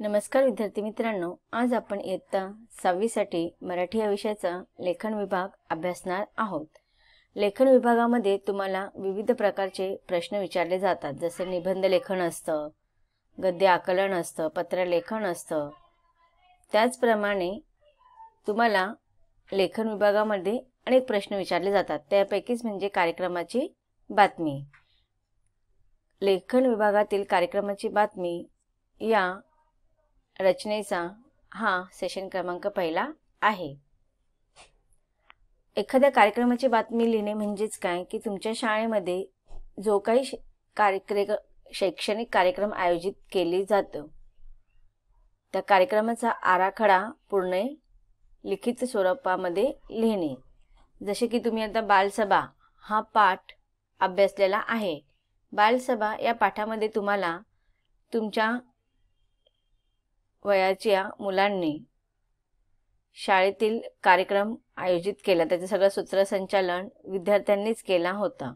नमस्कार विद्यार्थी मित्रांनो, आज आपण इयत्ता 6वी साठी मराठी या विषयाचा लेखन विभाग अभ्यासणार आहोत। लेखन विभागामध्ये तुम्हाला विविध प्रकारचे प्रश्न विचारले जातात, जसे निबंध लेखन असतं, गद्य आकलन असतं, पत्रलेखन असतं। त्याचप्रमाणे तुम्हाला लेखन विभागामध्ये अनेक प्रश्न विचारले जातात, त्यापैकीच म्हणजे कार्यक्रमाची बातमी। लेखन विभागातील कार्यक्रमाची बातमी या रचनेचा हा सेशन क्रमांक पहिला आहे। एखाद्या कार्यक्रमाची बातमी लिहिणे म्हणजेच काय की तुमच्या शाळेमध्ये जो काही शैक्षणिक कार्यक्रम आयोजित केले जातो त्या कार्यक्रमाचा आराखडा पूर्ण लिखित स्वरूपामध्ये लिहिणे। जसे की तुम्ही आता बालसभा हा पाठ अभ्यासलेला आहे। बालसभा या पाठामध्ये तुम्हाला तुमच्या वयाच्या मुलांनी शाळेतील कार्यक्रम आयोजित केला, त्याचे सगळं सूत्रसंचालन विद्यार्थ्यांनीच केला होता।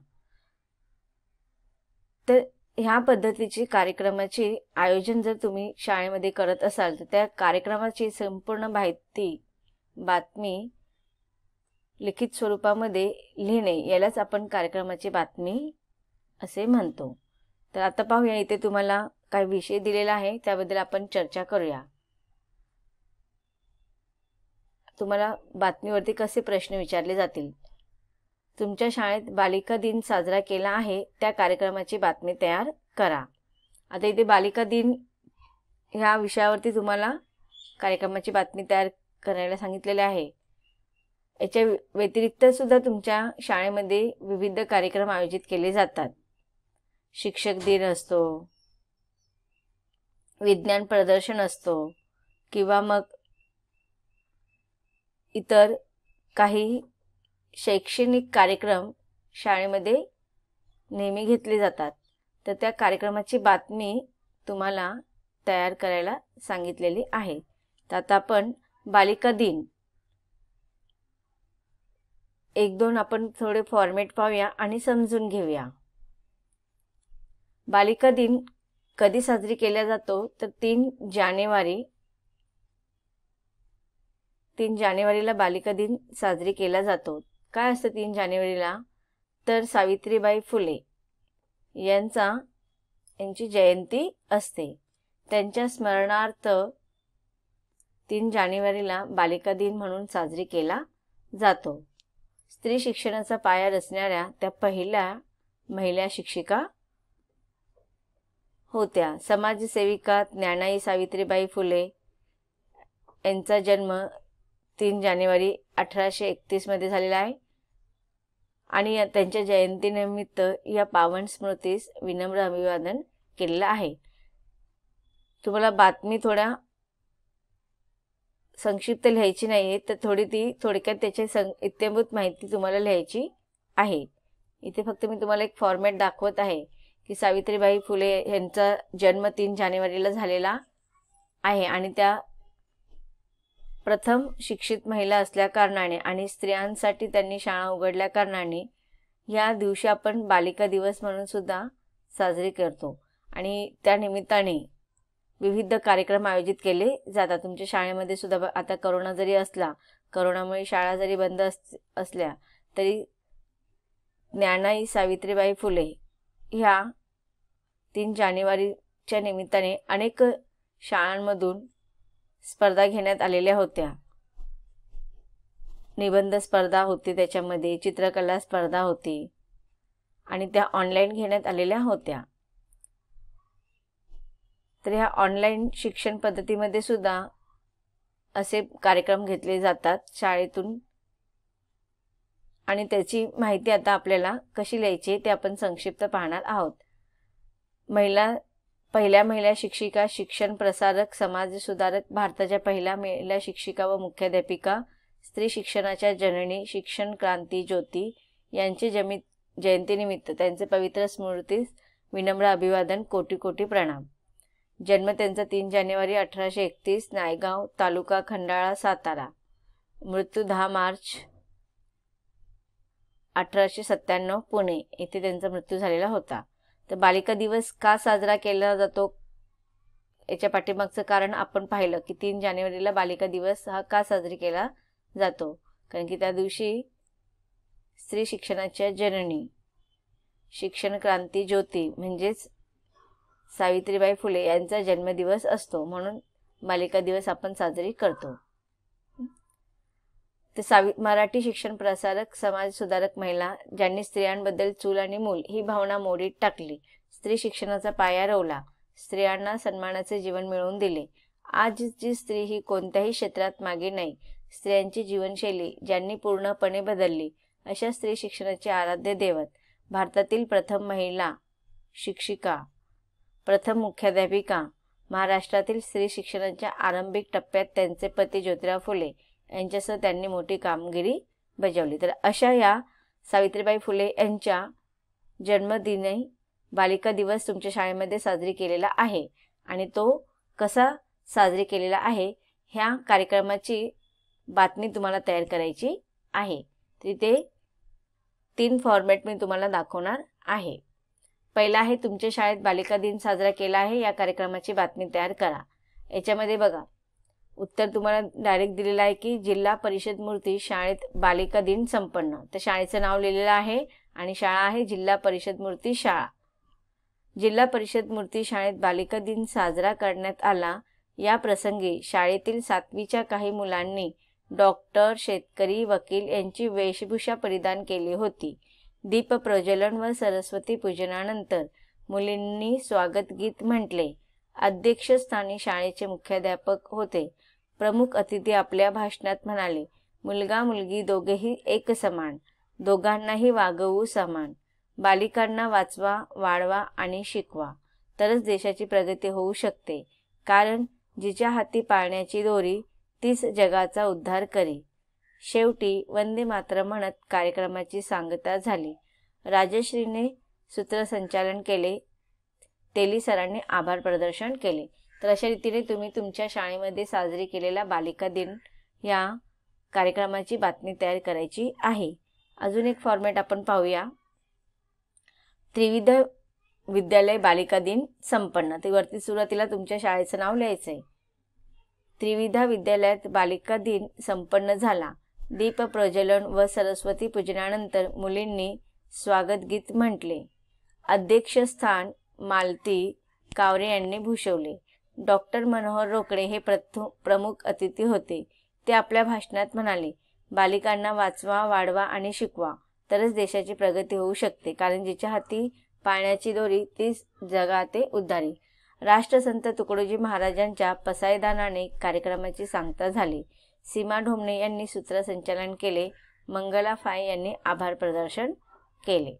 तर ह्या पद्धतीची कार्यक्रमाची आयोजन जर तुम्ही शाळेमध्ये करत असाल तर त्या कार्यक्रमाची संपूर्ण माहिती बातमी लिखित स्वरूपामध्ये लिहिणे यालाच आपण कार्यक्रमाची बातमी असे म्हणतो। तर आता पाहूया, इथे तुम्हाला काही विषय दिलेला आहे त्याबद्दल आपण चर्चा करूया। तुम्हाला बातमीवरती कसे प्रश्न विचारले जातील। तुमच्या शाळेत बालिका दिन साजरा केला आहे, त्या कार्यक्रमाची बातमी तयार करा। आता इथे बालिका दिन ह्या विषयावरती तुम्हाला कार्यक्रमाची बातमी तयार करायला सांगितलेले आहे। याच्या व्यतिरिक्त सुद्धा तुमच्या शाळेमध्ये विविध कार्यक्रम आयोजित केले जातात। शिक्षक दिन असतो, विज्ञान प्रदर्शन असतो, किंवा मग इतर काही शैक्षणिक कार्यक्रम शाळेमध्ये नेहमी घेतले जातात। तर त्या कार्यक्रमाची बातमी तुम्हाला तयार करायला सांगितलेली आहे। तर आता आपण बालिका दिन एक दोन आपण थोडे फॉर्मॅट पाहूया आणि समजून घेऊया। बालिका दिन कधी साजरी केला जातो तर 3 जानेवारीला बालिका दिन साजरी केला जातो। काय असतं 3 जानेवारीला तर सावित्रीबाई फुले यांची जयंती असते। त्यांच्या स्मरणार्थ 3 जानेवारीला बालिका दिन म्हणून साजरी केला जातो। स्त्री शिक्षणाचा पाया रचणाऱ्या त्या पहिल्या महिला शिक्षिका होत्या। समाजसेविका ज्ञानाई सावित्रीबाई फुले यांचा जन्म 3 जानेवारी 1831 मध्ये झालेला आहे आणि त्यांच्या जयंतीनिमित्त या पावन स्मृतीस विनम्र अभिवादन केलेलं आहे। तुम्हाला बातमी थोड्या संक्षिप्त लिहायची नाहीये, तर थोडक्यात त्याची इत्थंभूत माहिती तुम्हाला लिहायची आहे। इथे फक्त मी तुम्हाला एक फॉर्मॅट दाखवत आहे की सावित्रीबाई फुले यांचा जन्म 3 जानेवारीला झालेला आहे आणि त्या प्रथम शिक्षित महिला असल्या कारणाने आणि स्त्रियांसाठी त्यांनी शाळा उघडल्या कारणाने या दिवशी आपण बालिका दिवस म्हणून सुद्धा साजरी करतो आणि त्या निमित्ताने विविध कार्यक्रम आयोजित केले जातात। तुमच्या शाळेमध्ये सुद्धा आता कोरोना जरी असला, कोरोनामुळे शाळा जरी बंद असल्या तरी ज्ञानाई सावित्रीबाई फुले ह्या 3 जानेवारीच्या निमित्ताने अनेक शाळांमधून स्पर्धा घेण्यात आलेल्या होत्या। निबंध स्पर्धा होती, त्याच्यामध्ये चित्रकला स्पर्धा होती आणि त्या ऑनलाईन घेण्यात आलेल्या होत्या। तर ह्या ऑनलाईन शिक्षण पद्धतीमध्ये सुद्धा असे कार्यक्रम घेतले जातात शाळेतून आणि त्याची माहिती आता आपल्याला कशी लिहायची ते आपण संक्षिप्त पाहणार आहोत। पहिल्या महिला शिक्षिका, शिक्षण प्रसारक, समाज सुधारक, भारताच्या पहिल्या महिला शिक्षिका व मुख्याध्यापिका, स्त्री शिक्षणाच्या जननी, शिक्षण क्रांती ज्योती यांचे जयंतीनिमित्त त्यांचे पवित्र स्मृतीस विनम्र अभिवादन, कोटी कोटी प्रणाम। जन्म त्यांचा 3 जानेवारी 1831 नायगाव, तालुका खंडाळा, सातारा। मृत्यू 10 मार्च 1897 पुणे येथे त्यांचा मृत्यू झालेला होता। तर बालिका दिवस का साजरा केला जातो याच्या पाठीमागचं कारण आपण पाहिलं की 3 जानेवारीला बालिका दिवस हा का साजरी केला जातो, कारण की त्या दिवशी स्त्री शिक्षणाच्या जननी, शिक्षण क्रांती ज्योती म्हणजेच सावित्रीबाई फुले यांचा जन्मदिवस असतो, म्हणून बालिका दिवस आपण साजरी करतो. ते मराठी शिक्षण प्रसारक, समाज सुधारक महिला ज्यांनी स्त्रियांबद्दल चूल आणि मूल ही भावना मोडीत टाकली, स्त्री शिक्षणाचा पाया रोवला, स्त्रियांना सन्मानाचे जीवन मिळवून दिले. आजची स्त्री ही कोणत्याही क्षेत्रात मागे नाही. स्त्रियांची जीवनशैली ज्यांनी पूर्णपणे बदलली, अशा स्त्री शिक्षणाचे आराध्य दैवत, भारतातील प्रथम महिला शिक्षिका, प्रथम मुख्याध्यापिका, महाराष्ट्रातील स्त्री शिक्षणाच्या आरंभिक टप्प्यात त्यांचे पती ज्योतिराव फुले यांच्यासह त्यांनी मोठी कामगिरी बजावली. तर अशा या सावित्रीबाई फुले यांच्या जन्मदिनी बालिका दिवस तुमच्या शाळेमध्ये साजरी केलेला आहे, आणि तो कसा साजरी केलेला आहे ह्या कार्यक्रमाची बातमी तुम्हाला तयार करायची आहे. तिथे 3 फॉर्मॅट मी तुम्हाला दाखवणार आहे. पहिला आहे तुमच्या शाळेत बालिका दिन साजरा केला आहे, या कार्यक्रमाची बातमी तयार करा. याच्यामध्ये बघा उत्तर तुम्हाला डायरेक्ट दिलेलं आहे की जिल्हा परिषद मूर्ती शाळेत बालिका दिन संपन्न. तर शाळेचं नाव लिहिलेलं आहे आणि शाळा आहे जिल्हा परिषद मूर्ती शाळा. जिल्हा परिषद मूर्ती शाळेत बालिका दिन साजरा करण्यात आला. या प्रसंगी शाळेतील 7वीच्या काही मुलांनी डॉक्टर, शेतकरी, वकील यांची वेशभूषा परिधान केली होती. दीप प्रज्वलन व सरस्वती पूजनानंतर मुलींनी स्वागत गीत म्हटले. अध्यक्षस्थानी शाळेचे मुख्याध्यापक होते. प्रमुख अतिथी आपल्या भाषणात म्हणाले, मुलगा मुलगी दोघेही एक समान, दोघांनाही वागवू समान. बालिकांना वाचवा, वाढवा आणि शिकवा, तरच देशाची प्रगती होऊ शकते. कारण जिच्या हाती पाळण्याची दोरी तीच जगाचा उद्धार करी. शेवटी वंदे मातरम म्हणत कार्यक्रमाची सांगता झाली. राजश्रीने सूत्रसंचालन केले. तेली सरांनी आभार प्रदर्शन केले. तर अशा रीतीने तुम्ही तुमच्या शाळेमध्ये साजरी केलेला बालिका दिन या कार्यक्रमाची बातमी तयार करायची आहे. अजून एक फॉर्मॅट आपण पाहूया. त्रिविध विद्यालय बालिका दिन संपन्न. ते वरती सुरुवातीला तुमच्या शाळेचं नाव लिहायचं आहे. त्रिविधा विद्यालयात बालिका दिन संपन्न झाला. दीप प्रज्वलन व सरस्वती पूजनानंतर मुलींनी स्वागत गीत म्हटले. अध्यक्षस्थान मालती कावरे यांनी भूषवले. डॉक्टर मनोहर रोकडे हे प्रमुख अतिथी होते. ते आपल्या भाषणात म्हणाले, बालिकांना वाचवा, वाढवा आणि शिकवा, तरच देशाची प्रगती होऊ शकते. कारण जिच्या हाती पाळण्याची दोरी तीच जगाते उद्धारी. राष्ट्रसंत तुकडोजी महाराजांच्या पसायदानाने कार्यक्रमाची सांगता झाली. सीमा ढोमणे यांनी सूत्रसंचालन केले. मंगला फाय यांनी आभार प्रदर्शन केले.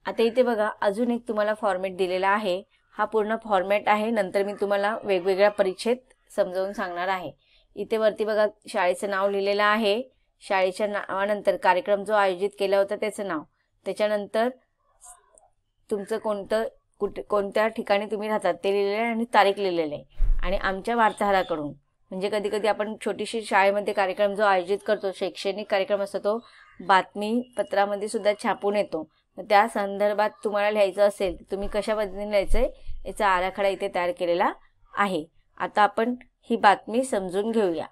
आता इथे बघा अजून एक तुम्हाला फॉर्मॅट दिलेला आहे. हा पूर्ण फॉर्मॅट आहे. नंतर मी तुम्हाला वेगवेगळ्या परिच्छेद समजावून सांगणार आहे. इथे वरती बघा शाळेचं नाव लिहिलेलं आहे. शाळेच्या नावानंतर कार्यक्रम जो आयोजित केला होता त्याचं नाव, त्याच्यानंतर तुमचं कोणत्या ठिकाणी तुम्ही राहतात ते लिहिलेलं आहे आणि तारीख लिहिलेली आहे. आणि आमच्या वार्ताहराकडून, म्हणजे कधी कधी आपण छोटीशी शाळेमध्ये कार्यक्रम जो आयोजित करतो, शैक्षणिक कार्यक्रम असतो, तो बातमीपत्रामध्ये सुद्धा छापून येतो. त्या संदर्भात तुम्हाला लिहायचं असेल तर तुम्ही कशा पद्धतीने लिहायचं आहे याचा आराखडा इथे तयार केलेला आहे. आता आपण ही बातमी समजून घेऊया.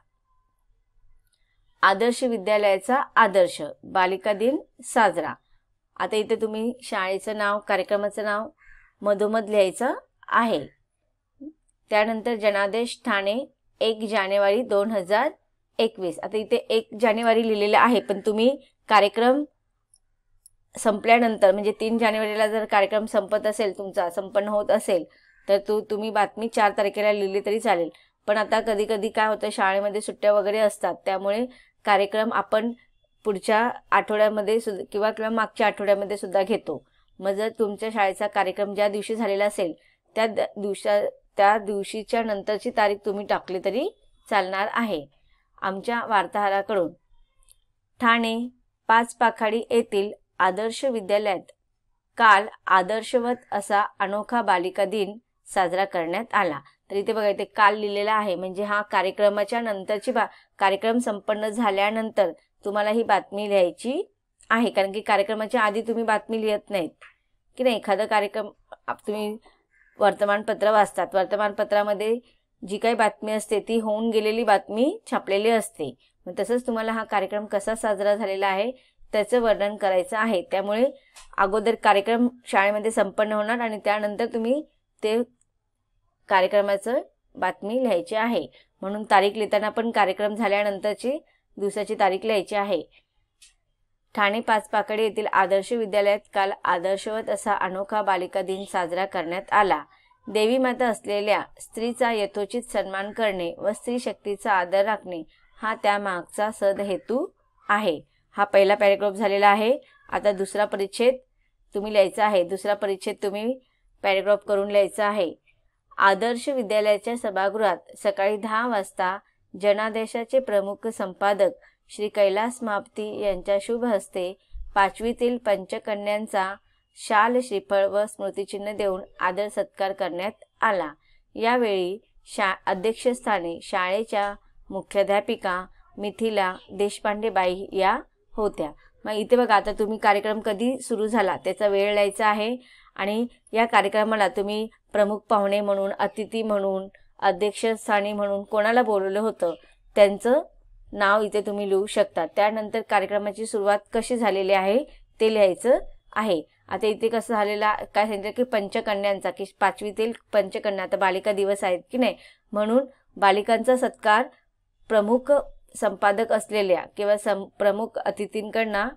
आदर्श विद्यालयाचा आदर्श, बालिका दिन साजरा. आता इथे तुम्ही शाळेचं नाव, कार्यक्रमाचं नाव मधोमध लिहायचं आहे. त्यानंतर जनादेश ठाणे 1 जानेवारी 2021. आता इथे 1 जानेवारी लिहिलेलं आहे, पण तुम्ही कार्यक्रम संपल्यानंतर म्हणजे 3 जानेवारीला जर कार्यक्रम संपत असेल, तुमचा संपन्न होत असेल, तर तुम्ही बातमी 4 तारखेला लिहिली तरी चालेल. पण आता कधी कधी काय होतं, शाळेमध्ये सुट्ट्या वगैरे असतात, त्यामुळे कार्यक्रम आपण पुढच्या आठवड्यामध्ये सुद्धा किंवा मागच्या आठवड्यामध्ये सुद्धा घेतो. मग जर तुमच्या शाळेचा कार्यक्रम ज्या दिवशी झालेला असेल त्या दिवशीच्या नंतरची तारीख तुम्ही टाकली तरी चालणार आहे. आमच्या वार्ताहराकडून ठाणे 5 पाखाडी येथील आदर्श विद्यालयात काल आदर्शवत असा अनोखा बालिका दिन साजरा करण्यात आला. तर इथे बघा, इथे काल लिहिलेला आहे, म्हणजे हा कार्यक्रमाच्या नंतरची कार्यक्रम संपन्न झाल्यानंतर तुम्हाला ही बातमी लिहायची आहे. कारण की कार्यक्रमाच्या आधी तुम्ही बातमी लिहत नाहीत की नाही. एखादा कार्यक्रम तुम्ही वर्तमानपत्र वाचतात. वर्तमानपत्रामध्ये जी काही बातमी असते ती होऊन गेलेली बातमी छापलेली असते. मग तसंच तुम्हाला हा कार्यक्रम कसा साजरा झालेला आहे त्याचं वर्णन करायचं आहे. त्यामुळे अगोदर कार्यक्रम शाळेमध्ये संपन्न होणार आणि त्यानंतर तुम्ही ते कार्यक्रमाचं बातमी लिहायची आहे. म्हणून तारीख लिहिताना पण कार्यक्रम झाल्यानंतरची दिवसाची तारीख लिहायची आहे. ठाणे पाचपाकडे येथील आदर्श विद्यालयात काल आदर्शवत असा अनोखा बालिका दिन साजरा करण्यात आला. देवी माता असलेल्या स्त्रीचा यथोचित सन्मान करणे व स्त्री शक्तीचा आदर राखणे हा त्यामागचा सदहेतू आहे. हा पहिला पॅरेग्राफ झालेला आहे. आता दुसरा परिच्छेद तुम्ही लिहायचा आहे. दुसरा परिच्छेद तुम्ही पॅरेग्राफ करून लिहायचा आहे. आदर्श विद्यालयाच्या सभागृहात सकाळी 10 वाजता जनादेशाचे प्रमुख संपादक श्री कैलास महापती यांच्या शुभ हस्ते 5वीतील पंचकन्यांचा शाल, श्रीफळ व स्मृतिचिन्ह देऊन आदर सत्कार करण्यात आला. यावेळी अध्यक्षस्थानी शाळेच्या मुख्याध्यापिका मिथिला देशपांडे बाई या होत्या. मग इथे बघा, आता तुम्ही कार्यक्रम कधी सुरू झाला त्याचा वेळ लिहायचा आहे आणि या कार्यक्रमाला तुम्ही प्रमुख पाहुणे म्हणून, अतिथी म्हणून, अध्यक्षस्थानी म्हणून कोणाला बोलवलं होतं त्यांचं नाव इथे तुम्ही लिहू शकता. त्यानंतर कार्यक्रमाची सुरुवात कशी झालेली आहे ते लिहायचं आहे. आता इथे कसं झालेला काय सांगितलं की पंचकन्यांचा, की 5वीतील पंचकन्या, आता बालिका दिवस आहेत की नाही, म्हणून बालिकांचा सत्कार प्रमुख संपादक असलेल्या किंवा प्रमुख अतिथींकडनं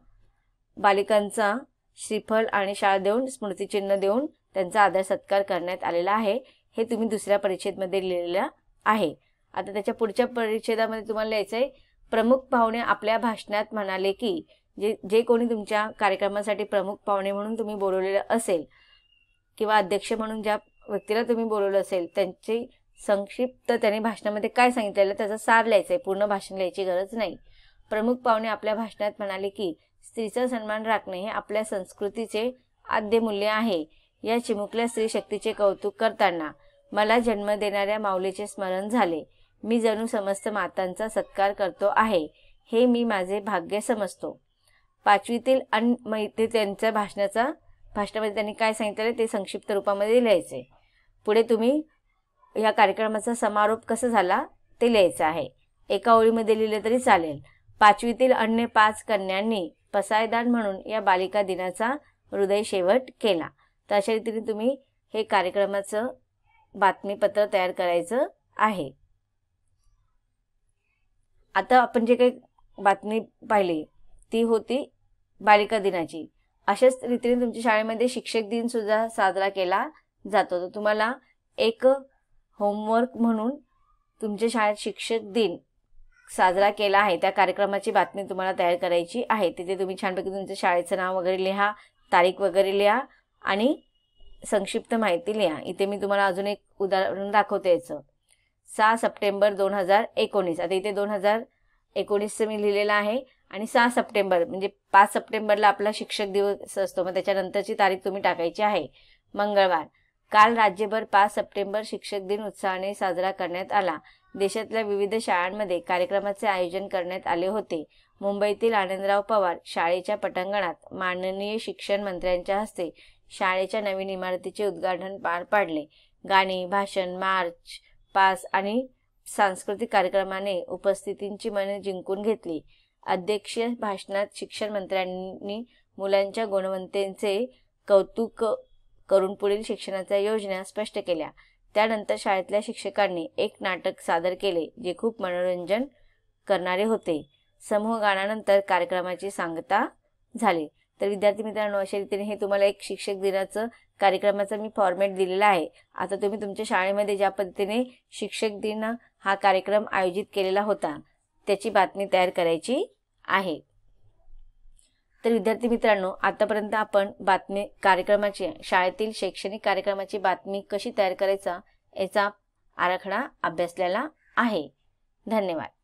बालिकांचा श्रीफळ आणि शाल देऊन, स्मृतिचिन्ह देऊन त्यांचा आदर सत्कार करण्यात आलेला आहे. हे तुम्ही दुसऱ्या परिच्छेदमध्ये लिहिलेलं आहे. आता त्याच्या पुढच्या परिच्छेदामध्ये तुम्हाला लिहायचं आहे, प्रमुख पाहुणे आपल्या भाषणात म्हणाले की जे कोणी तुमच्या कार्यक्रमासाठी प्रमुख पाहुणे म्हणून तुम्ही बोलवलेलं असेल किंवा अध्यक्ष म्हणून ज्या व्यक्तीला तुम्ही बोलवलं असेल त्यांची संक्षिप्त त्यांनी भाषणामध्ये काय सांगितलेलं त्याचा सार लिहायचं आहे. पूर्ण भाषण लिहायची गरज नाही. प्रमुख पाहुणे आपल्या भाषणात म्हणाले की स्त्रीचा सन्मान राखणे हे आपल्या संस्कृतीचे आद्य मूल्य आहे. या चिमुकल्या स्त्री शक्तीचे कौतुक करताना मला जन्म देणाऱ्या माऊलीचे स्मरण झाले. मी जणू समस्त मातांचा सत्कार करतो आहे. हे मी माझे भाग्य समजतो. 5वीतील इथे त्यांच्या भाषणामध्ये त्यांनी काय सांगितलं ते संक्षिप्त रूपामध्ये लिहायचे. पुढे तुम्ही या कार्यक्रमाचा समारोप कसा झाला ते लिहायचं आहे. एका ओळीमध्ये लिहिलं तरी चालेल. 5वीतील अन्य 5 कन्यांनी पसायदान म्हणून या बालिका दिनाचा हृदय शेवट केला. तर अशा रीतीने तुम्ही हे कार्यक्रमाचं बातमीपत्र तयार करायचं आहे. आता आपण जे काही बातमी पाहिली ती होती बालिका दिनाची. अशाच रीतीने तुमच्या शाळेमध्ये शिक्षक दिन सुद्धा साजरा केला जातो. तर तुम्हाला एक होमवर्क म्हणून तुमच्या शाळेत शिक्षक दिन साजरा केला आहे त्या कार्यक्रमाची बातमी तुम्हाला तयार करायची आहे. तिथे तुम्ही छानपैकी तुमच्या शाळेचं नाव वगैरे लिहा, तारीख वगैरे लिहा आणि संक्षिप्त माहिती लिहा. इथे मी तुम्हाला अजून एक उदाहरण दाखवते याचं. 6 सप्टेंबर 2019. आता इथे 2019 मी लिहिलेलं आहे आणि 6 सप्टेंबर म्हणजे 5 सप्टेंबरला आपला शिक्षक दिवस असतो. मग त्याच्यानंतरची तारीख तुम्ही टाकायची आहे. मंगळवार. काल राज्यभर 5 सप्टेंबर शिक्षक दिन उत्साहाने साजरा करण्यात आला. देशातल्या विविध शाळांमध्ये कार्यक्रमाचे आयोजन करण्यात आले होते. मुंबईतील आनंदराव पवार शाळेच्या पटांगणात माननीय शिक्षण मंत्र्यांच्या हस्ते शाळेच्या नवीन इमारतीचे उद्घाटन पार पाडले. गाणी, भाषण, मार्च पास आणि सांस्कृतिक कार्यक्रमाने उपस्थितींची मने जिंकून घेतली. अध्यक्षीय भाषणात शिक्षण मंत्र्यांनी मुलांच्या गुणवत्तेचे कौतुक करून पुढील शिक्षणाच्या योजना स्पष्ट केल्या. त्यानंतर शाळेतल्या शिक्षकांनी एक नाटक सादर केले जे खूप मनोरंजन करणारे होते. समूह गाण्यानंतर कार्यक्रमाची सांगता झाली. तर विद्यार्थी मित्रांनो, अशा रीतीने हे तुम्हाला एक शिक्षक दिनाचं कार्यक्रमाचा मी फॉर्मॅट दिलेला आहे. आता तुम्ही तुमच्या शाळेमध्ये ज्या पद्धतीने शिक्षक दिन हा कार्यक्रम आयोजित केलेला होता त्याची बातमी तयार करायची आहे. तर विद्यार्थी मित्रांनो, आतापर्यंत आपण बातमी कार्यक्रमाची, शाळेतील शैक्षणिक कार्यक्रमाची बातमी कशी तयार करायचा याचा आराखडा अभ्यासलेला आहे. धन्यवाद.